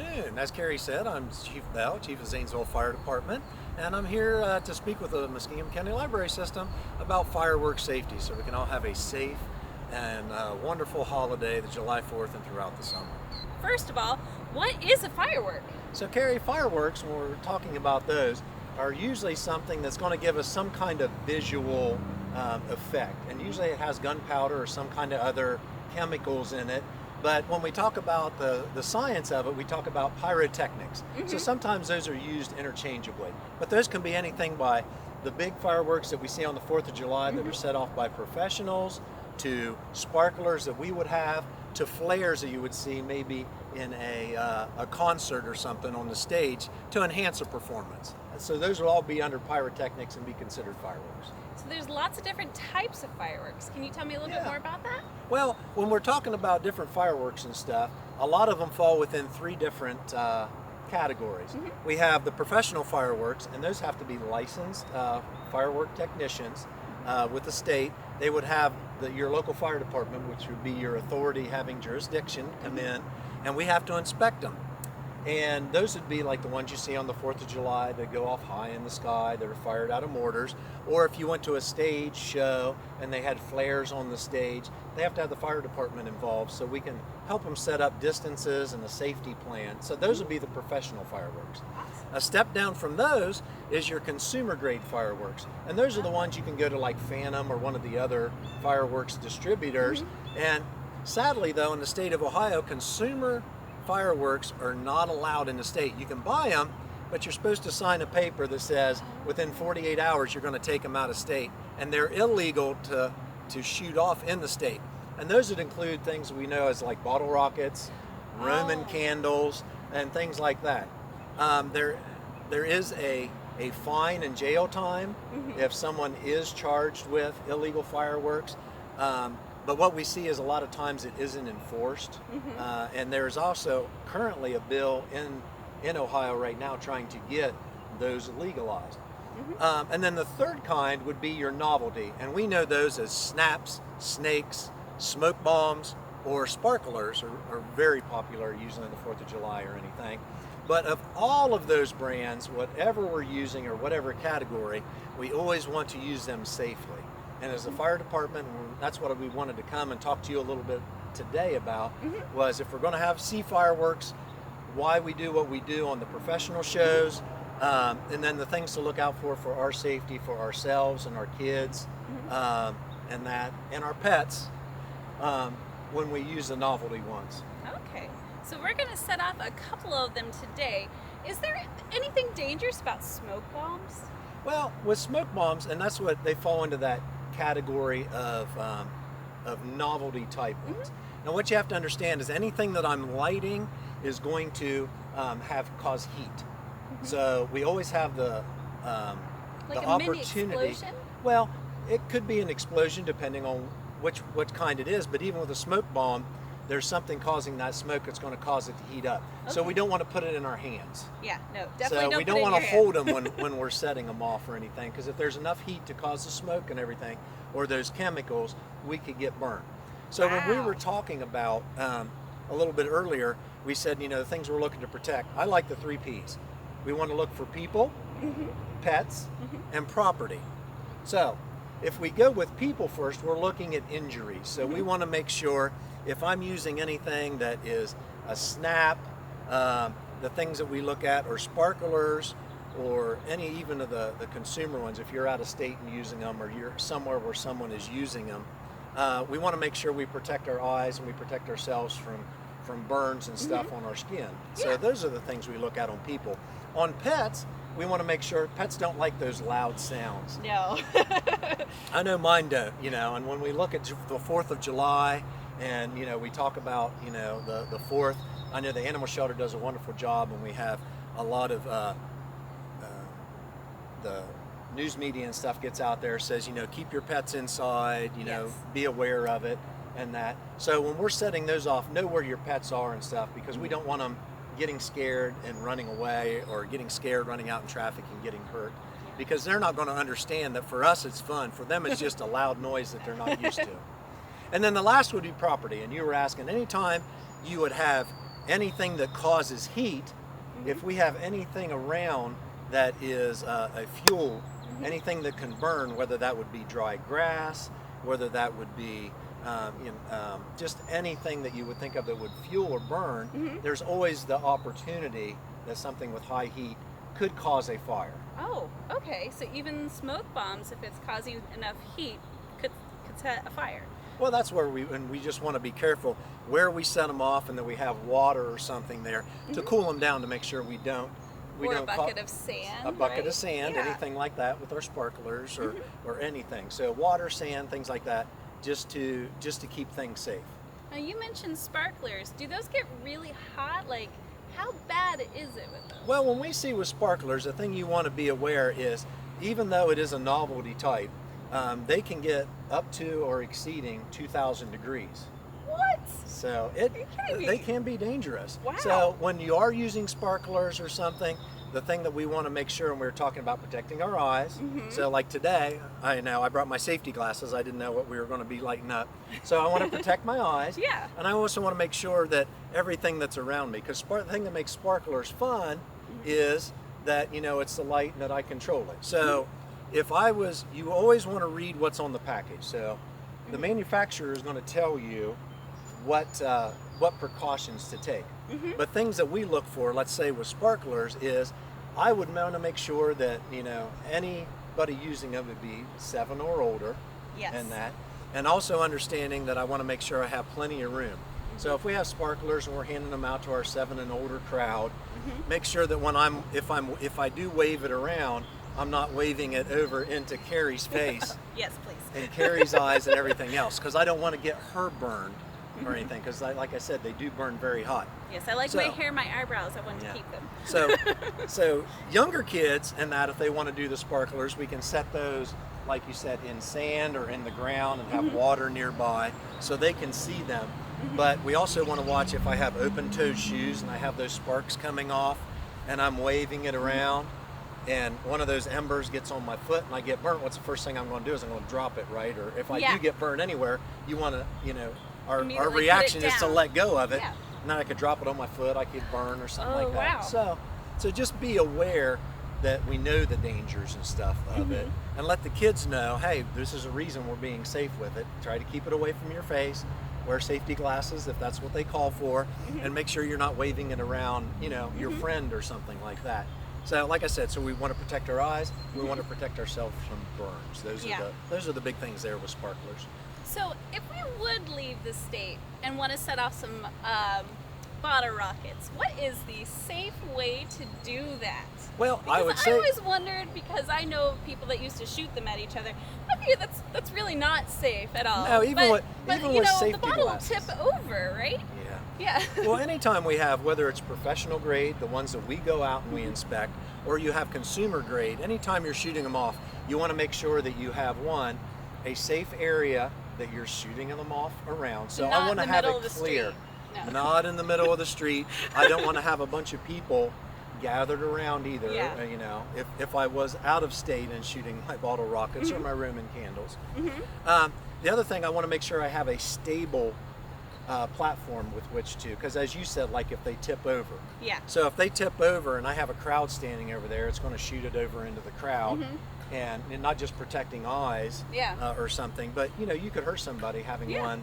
afternoon. As Carrie said, I'm Chief Bell, Chief of Zanesville Fire Department, and I'm here to speak with the Muskingum County Library System about fireworks safety so we can all have a safe and wonderful holiday, the July 4th and throughout the summer. First of all, what is a firework? So Carrie, fireworks, when we're talking about those, are usually something that's going to give us some kind of visual effect, and usually it has gunpowder or some kind of other chemicals in it. But when we talk about the science of it, we talk about pyrotechnics. So sometimes those are used interchangeably. But those can be anything by the big fireworks that we see on the 4th of July that are set off by professionals, to sparklers that we would have, to flares that you would see maybe in a concert or something on the stage to enhance a performance. So those will all be under pyrotechnics and be considered fireworks. So there's lots of different types of fireworks. Can you tell me a little bit more about that? Well, when we're talking about different fireworks and stuff, a lot of them fall within three different categories. We have the professional fireworks, and those have to be licensed firework technicians with the state. They would have your local fire department, which would be your authority having jurisdiction, come in, and we have to inspect them. And those would be like the ones you see on the 4th of July that go off high in the sky, that are fired out of mortars. Or if you went to a stage show and they had flares on the stage, they have to have the fire department involved so we can help them set up distances and a safety plan. So those would be the professional fireworks. A step down from those is your consumer grade fireworks. And those are the ones you can go to like Phantom or one of the other fireworks distributors. And sadly though, in the state of Ohio, consumer fireworks are not allowed in the state. You can buy them, but you're supposed to sign a paper that says within 48 hours you're going to take them out of state, and they're illegal to shoot off in the state. And those would include things we know as like bottle rockets, Roman candles, and things like that. There is a fine and jail time if someone is charged with illegal fireworks. But what we see is a lot of times it isn't enforced. And there's also currently a bill in Ohio right now trying to get those legalized. And then the third kind would be your novelty. And we know those as snaps, snakes, smoke bombs, or sparklers are very popular usually on the 4th of July or anything. But of all of those brands, whatever we're using or whatever category, we always want to use them safely. And as a fire department, that's what we wanted to come and talk to you a little bit today about, was if we're going to see fireworks, why we do what we do on the professional shows, and then the things to look out for our safety, for ourselves and our kids, and our pets when we use the novelty ones. Okay, so we're going to set off a couple of them today. Is there anything dangerous about smoke bombs? Well, with smoke bombs, and that's what they fall into that category of novelty type ones. Now what you have to understand is anything that I'm lighting is going to cause heat. So we always have the opportunity. Mini explosion? Well, it could be an explosion depending on what kind it is, but even with a smoke bomb, there's something causing that smoke that's going to cause it to heat up. So we don't want to put it in our hands. Yeah, no, definitely So we don't want to hold them when we're setting them off or anything, because if there's enough heat to cause the smoke and everything, or those chemicals, we could get burned. So when we were talking about a little bit earlier, we said, the things we're looking to protect. I like the 3 Ps. We want to look for people, pets, and property. So if we go with people first, we're looking at injuries. So we want to make sure if I'm using anything that is a snap, the things that we look at are sparklers, or even of the consumer ones, if you're out of state and using them, or you're somewhere where someone is using them, we want to make sure we protect our eyes and we protect ourselves from burns and stuff on our skin. So those are the things we look at on people. On pets, we want to make sure pets don't like those loud sounds. No. I know mine don't, and when we look at the 4th of July, and we talk about the 4th, I know the animal shelter does a wonderful job, and we have a lot of the news media and stuff gets out there, says keep your pets inside, be aware of it and that. So when we're setting those off, know where your pets are and stuff, because we don't want them getting scared and running away, or getting scared running out in traffic and getting hurt, because they're not going to understand that for us it's fun. For them it's just a loud noise that they're not used to. And then the last would be property. And you were asking, anytime you would have anything that causes heat, if we have anything around that is a fuel, anything that can burn, whether that would be dry grass, whether that would be just anything that you would think of that would fuel or burn, there's always the opportunity that something with high heat could cause a fire. Oh, okay. So even smoke bombs, if it's causing enough heat, could set a fire. Well, that's where we just want to be careful where we set them off, and that we have water or something there to cool them down, to make sure we don't Or a bucket of sand. a bucket right? of sand, anything like that with our sparklers or anything. So water, sand, things like that, just to keep things safe. Now you mentioned sparklers. Do those get really hot? Like, how bad is it with those? Well, when we see with sparklers, the thing you want to be aware is, even though it is a novelty type, they can get up to or exceeding 2,000 degrees. What? So Are you kidding me? they can be dangerous. Wow. So when you are using sparklers or something, the thing that we want to make sure, and we were talking about protecting our eyes. So like today, I brought my safety glasses. I didn't know what we were going to be lighting up. So I want to protect my eyes. Yeah. And I also want to make sure that everything that's around me, because the thing that makes sparklers fun is that, it's the light and that I control it. So if you always want to read what's on the package. So the manufacturer is going to tell you what precautions to take. But things that we look for, let's say with sparklers, is I would want to make sure that anybody using them would be 7 or older. Yes. And also understanding that I want to make sure I have plenty of room. So if we have sparklers and we're handing them out to our 7 and older crowd, make sure that if I do wave it around, I'm not waving it over into Carrie's face Yes, please. and Carrie's eyes and everything else, because I don't want to get her burned or anything, because like I said, they do burn very hot. Yes, I like my hair, my eyebrows. I want to keep them. So younger kids, and that if they want to do the sparklers, we can set those, like you said, in sand or in the ground, and have water nearby so they can see them. But we also want to watch if I have open-toed shoes and I have those sparks coming off and I'm waving it around, and one of those embers gets on my foot and I get burnt. What's the first thing I'm going to do is I'm going to drop it, right? Or if I do get burned anywhere, you want to, our reaction is to let go of it. Yeah. And then I could drop it on my foot, I could burn or something like that. Wow. So just be aware that we know the dangers and stuff of it, and let the kids know, hey, this is a reason we're being safe with it. Try to keep it away from your face. Wear safety glasses if that's what they call for, and make sure you're not waving it around, your friend or something like that. So like I said, so we want to protect our eyes, we want to protect ourselves from burns. Those are the big things there with sparklers. So if we would leave the state and want to set off some bottle rockets, what is the safe way to do that? Well, because I would say, I always wondered, because I know people that used to shoot them at each other. I figure that's really not safe at all. No, even with safety the bottle glasses. will tip over, right? Yeah. Yeah. Well, anytime we have, whether it's professional grade, the ones that we go out and we inspect, or you have consumer grade, anytime you're shooting them off, you want to make sure that you have a safe area that you're shooting them off around. So I want to have it clear. No. Not in the middle of the street. I don't want to have a bunch of people gathered around either. Yeah. If I was out of state and shooting my bottle rockets or my Roman candles. The other thing, I want to make sure I have a stable platform with which to, because as you said, like if they tip over. Yeah. So if they tip over and I have a crowd standing over there, it's going to shoot it over into the crowd. And not just protecting eyes or something, but you could hurt somebody having one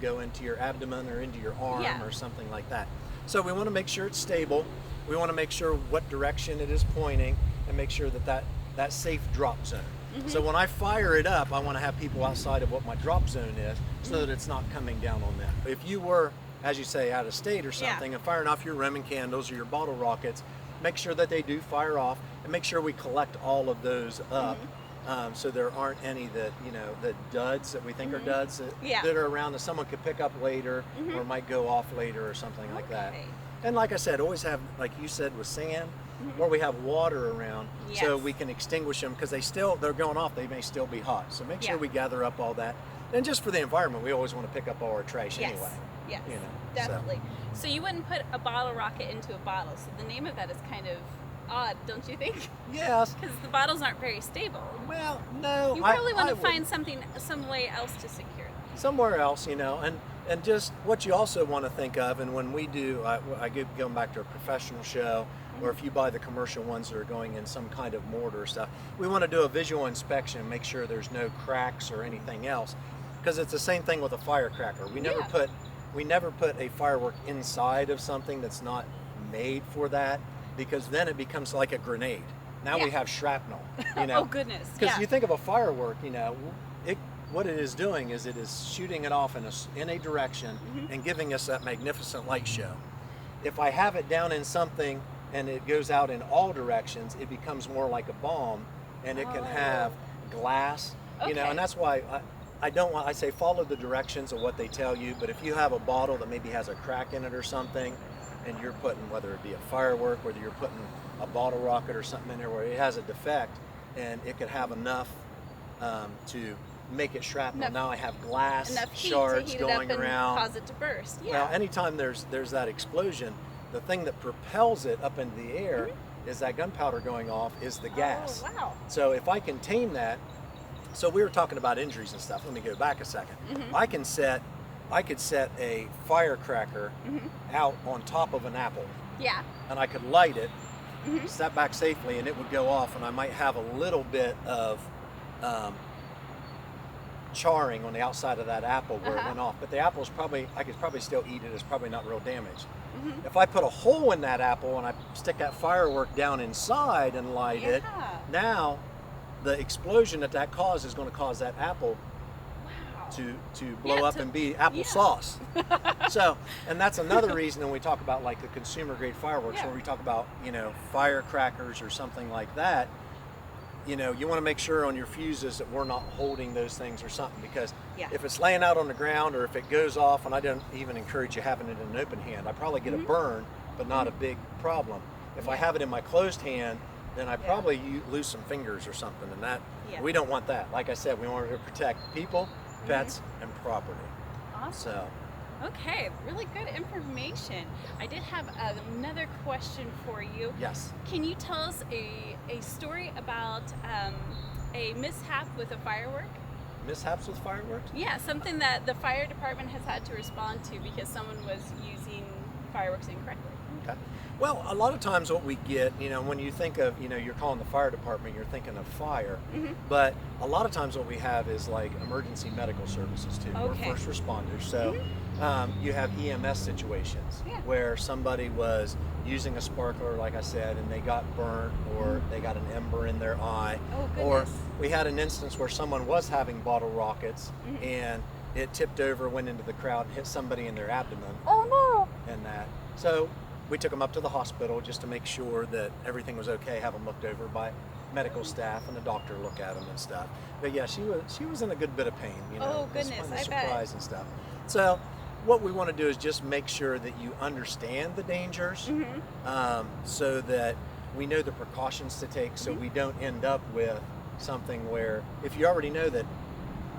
go into your abdomen or into your arm or something like that. So we want to make sure it's stable. We want to make sure what direction it is pointing, and make sure that safe drop zone. So when I fire it up, I want to have people outside of what my drop zone is, so that it's not coming down on them. If you were, as you say, out of state or something, and firing off your Roman candles or your bottle rockets, make sure that they do fire off, and make sure we collect all of those up, so there aren't any that, the duds that we think are duds that are around that someone could pick up later or might go off later or something like that. And like I said, always have, like you said, with sand, or we have water around, so we can extinguish them, because they're going off, they may still be hot. So make sure we gather up all that. And just for the environment, we always want to pick up all our trash anyway. Yes, definitely. So you wouldn't put a bottle rocket into a bottle, so the name of that is kind of odd, don't you think? Yes. Because the bottles aren't very stable. Well, no. You probably want to find some way else to secure them. Somewhere else, and And just what you also want to think of, and when we do, going back to a professional show, or if you buy the commercial ones that are going in some kind of mortar or stuff, we want to do a visual inspection and make sure there's no cracks or anything else, because it's the same thing with a firecracker. We never put a firework inside of something that's not made for that, because then it becomes like a grenade. Now we have shrapnel, you know. Oh goodness! Because you think of a firework, you know, what it is doing is it is shooting it off in a direction and giving us that magnificent light show. If I have it down in something and it goes out in all directions, it becomes more like a bomb, and it can have glass, you know, and that's why I say follow the directions of what they tell you. But if you have a bottle that maybe has a crack in it or something, and you're putting, whether it be a firework, whether you're putting a bottle rocket or something in there where it has a defect, and it could have enough to make it shrapnel. Now I have glass shards going around, cause it to burst. Well, anytime there's that explosion, the thing that propels it up into the air is that gunpowder going off, is the gas. Oh, wow. So if I contain that, so we were talking about injuries and stuff. Let me go back a second. I could set a firecracker out on top of an apple. Yeah. And I could light it, step back safely, and it would go off, and I might have a little bit of charring on the outside of that apple where it went off. But the apple's I could probably still eat it. It's probably not real damaged. If I put a hole in that apple and I stick that firework down inside and light it, now the explosion that causes is going to cause that apple to blow up and be applesauce. So, and that's another reason when we talk about like the consumer grade fireworks, where we talk about, you know, firecrackers or something like that, you know, you want to make sure on your fuses that we're not holding those things or something, because if it's laying out on the ground, or if it goes off, and I don't even encourage you having it in an open hand, I probably get a burn, but not a big problem. If I have it in my closed hand, then I probably lose some fingers or something, and that we don't want that. Like I said, we want to protect people, pets, and property. Awesome. So, okay, really good information. I did have another question for you. Yes. Can you tell us a story about a mishap with a firework? Mishaps with fireworks? Yeah, something that the fire department has had to respond to because someone was using fireworks incorrectly. Okay. Well, a lot of times what we get, you know, when you think of, you know, you're calling the fire department, you're thinking of fire, but a lot of times what we have is like emergency medical services too, or first responders. So you have EMS situations where somebody was using a sparkler, like I said, and they got burnt, or they got an ember in their eye. Oh, goodness. Or we had an instance where someone was having bottle rockets and it tipped over, went into the crowd, and hit somebody in their abdomen. Oh no! And that. So we took them up to the hospital just to make sure that everything was okay, have them looked over by medical staff and a doctor look at them and stuff. But yeah, she was in a good bit of pain, you know. Oh goodness, I bet. Surprise and stuff. So what we want to do is just make sure that you understand the dangers, so that we know the precautions to take, so we don't end up with something where, if you already know that,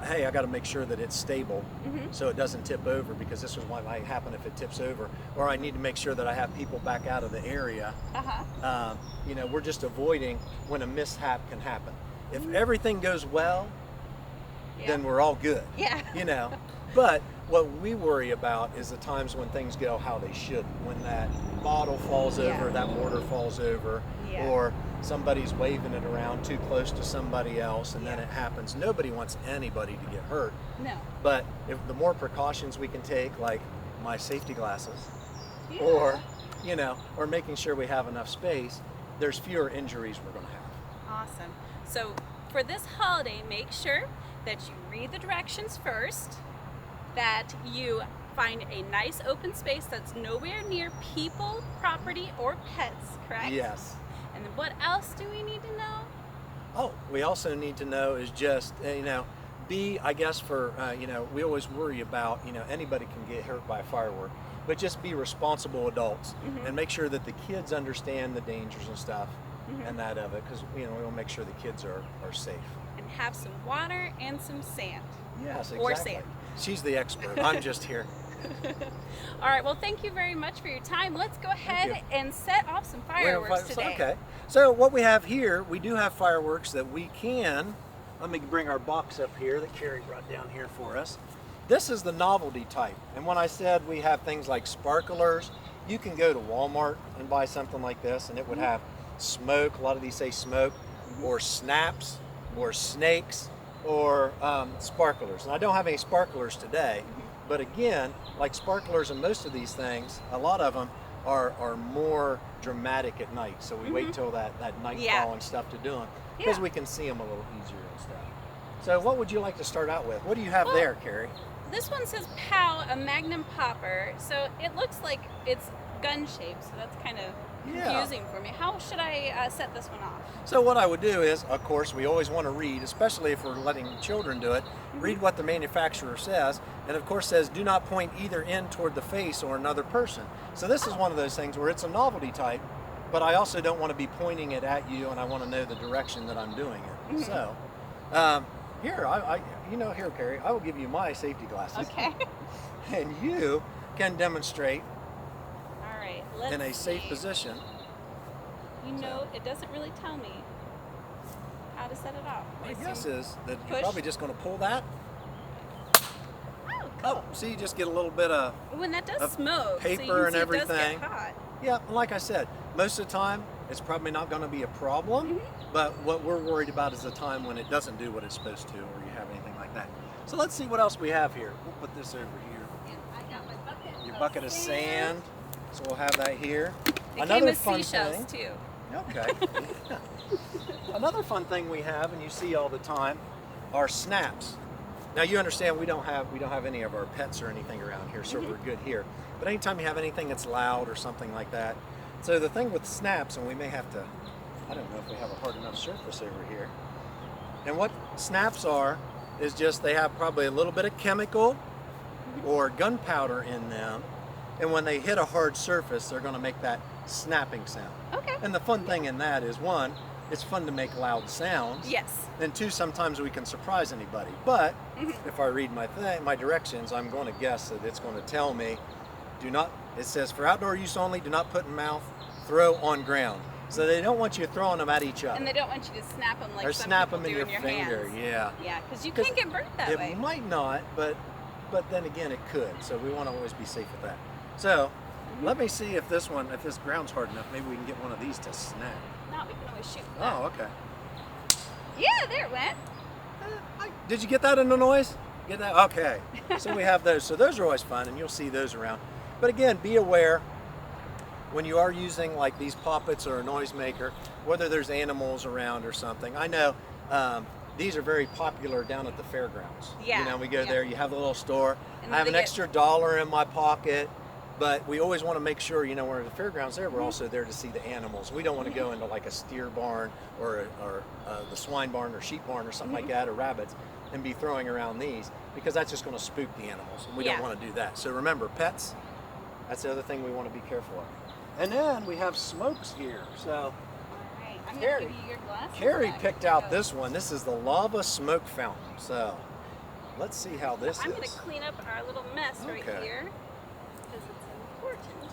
hey, I got to make sure that it's stable so it doesn't tip over, because this is what might happen if it tips over, or I need to make sure that I have people back out of the area. You know, we're just avoiding when a mishap can happen. If everything goes well, then we're all good. You know, but what we worry about is the times when things go how they shouldn't, when that bottle falls over, that mortar falls over, or somebody's waving it around too close to somebody else, and then it happens. Nobody wants anybody to get hurt. No. But if the more precautions we can take, like my safety glasses, or, you know, or making sure we have enough space, there's fewer injuries we're going to have. Awesome. So for this holiday, make sure that you read the directions first, that you find a nice open space that's nowhere near people, property, or pets, correct? Yes. And then what else do we need to know? Oh, we also need to know is just, you know, I guess for, you know, we always worry about, you know, anybody can get hurt by a firework, but just be responsible adults and make sure that the kids understand the dangers and stuff and that of it, because, you know, we want to make sure the kids are safe. And have some water and some sand. Yes, exactly. Or sand. She's the expert. I'm just here. All right, well, thank you very much for your time. Let's go ahead and set off some fireworks today. Okay. So what we have here, we do have fireworks that we can, let me bring our box up here that Carrie brought down here for us. This is the novelty type. And when I said we have things like sparklers, you can go to Walmart and buy something like this and it would have smoke, a lot of these say smoke, or snaps, or snakes, or sparklers. And I don't have any sparklers today, but again, like sparklers and most of these things, a lot of them are more dramatic at night. So we wait till that nightfall and stuff to do them because we can see them a little easier and stuff. So what would you like to start out with? What do you have there, Carrie? This one says POW, a Magnum popper. So it looks like it's gun shaped, so that's kind of confusing for me. How should I set this one off? So what I would do is, of course, we always want to read, especially if we're letting children do it, read what the manufacturer says, and of course says do not point either end toward the face or another person. So this is one of those things where it's a novelty type, but I also don't want to be pointing it at you, and I want to know the direction that I'm doing it. So here, here, Carrie, I will give you my safety glasses. Okay. And you can demonstrate All right, let's in a safe see. position. You know, it doesn't really tell me how to set it off. My guess is that you're push. probably just going to pull that. Oh, cool. Oh, see, you just get a little bit of When that does of smoke, so you paper can and see everything. It does get hot. Yeah, and like I said, most of the time it's probably not going to be a problem, but what we're worried about is the time when it doesn't do what it's supposed to, or you have anything like that. So let's see what else we have here. We'll put this over here. And I got my bucket. Your bucket of sand. So we'll have that here. It came with seashells too. Okay. Another fun thing we have, and you see all the time, are snaps. Now you understand we don't have any of our pets or anything around here, so we're good here. But anytime you have anything that's loud or something like that. So the thing with snaps, and we may have to, I don't know if we have a hard enough surface over here. And what snaps are is just they have probably a little bit of chemical or gunpowder in them. And when they hit a hard surface, they're going to make that snapping sound. Okay. And the fun thing in that is, one, it's fun to make loud sounds. Yes. And two, sometimes we can surprise anybody. But if I read my directions, I'm going to guess that it's going to tell me, it says for outdoor use only, do not put in mouth, throw on ground. So they don't want you throwing them at each other. And they don't want you to snap them like or some snap people them in do your in your finger. hands. Yeah. Yeah, because you can get burnt that way. It might not, but then again, it could. So we want to always be safe with that. So let me see if this ground's hard enough. Maybe we can get one of these to snap. No, we can always shoot. That. Oh, okay. Yeah, there it went. Did you get that in the noise? Get that? Okay. So we have those. So those are always fun, and you'll see those around. But again, be aware when you are using like these poppets or a noisemaker, whether there's animals around or something. I know these are very popular down at the fairgrounds. Yeah. You know, we go there, you have the little store. And I have they an get- extra $1 in my pocket. But we always want to make sure, we're at the fairgrounds there, we're also there to see the animals. We don't want to go into like a steer barn or the swine barn or sheep barn or something like that, or rabbits, and be throwing around these, because that's just going to spook the animals, and we don't want to do that. So remember, pets, that's the other thing we want to be careful of. And then we have smokes here. So All right, I'm Carrie- going to give you your glasses. Carrie back. picked Here you out go. this one. This is the lava smoke fountain. So let's see how this I'm is. going to clean up our little mess right Okay. here, because it's important.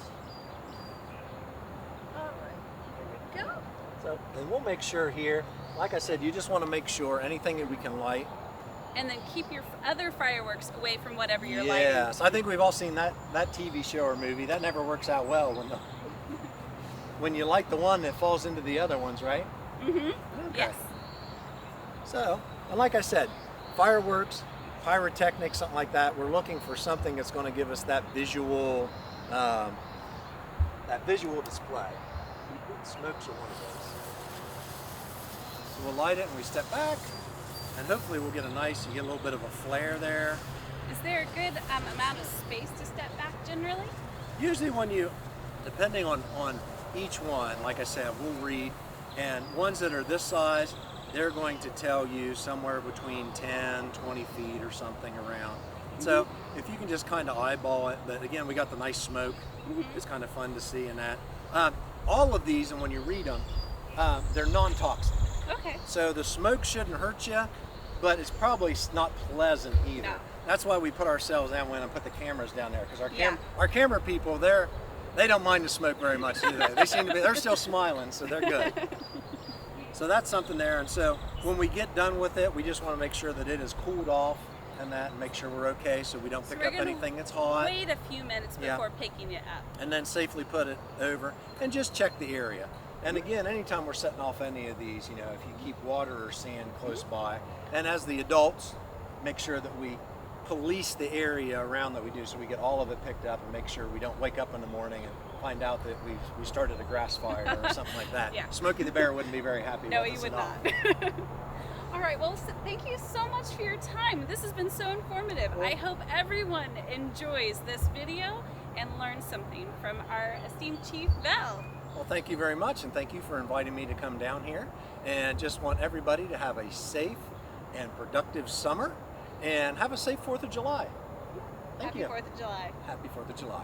All right, here we go. So, and we'll make sure here, like I said, you just want to make sure anything that we can light. And then keep your other fireworks away from whatever you're Yes, I think we've all seen that TV show or movie. That never works out well when you light the one that falls into the other ones, right? lighting. Okay. Yes. So, and like I said, fireworks, pyrotechnics, something like that. We're looking for something that's going to give us that visual display. Smokes are one of those. So we'll light it and we step back, and hopefully we'll get you get a little bit of a flare there. Is there a good amount of space to step back generally? Usually depending on each one, like I said, we'll read, and ones that are this size, they're going to tell you somewhere between 10, 20 feet or something around. So if you can just kind of eyeball it, but again, we got the nice smoke. It's kind of fun to see in that. All of these, and when you read them, they're non-toxic. Okay. So the smoke shouldn't hurt you, but it's probably not pleasant either. No. That's why we put ourselves down and put the cameras down there, because Yeah. our camera people, they don't mind the smoke very much, do they? They're still smiling, so they're good. So that's something there. And so when we get done with it, we just want to make sure that it is cooled off and that, and make sure we're okay so we don't So pick we're up gonna anything that's hot. Wait a few minutes Yeah. before picking it up. And then safely put it over and just check the area. And again, anytime we're setting off any of these, you know, if you keep water or sand close by, and as the adults, make sure that we police the area around that we do so we get all of it picked up and make sure we don't wake up in the morning and find out that we started a grass fire or something like that. Yeah. Smokey the Bear wouldn't be very happy No, with he us would at all. not. All right, well, thank you so much for your time. This has been so informative. Well, I hope everyone enjoys this video and learns something from our esteemed Chief Val. Well, thank you very much, and thank you for inviting me to come down here. And just want everybody to have a safe and productive summer, and have a safe 4th of July. Thank you. Happy 4th of July. Happy 4th of July.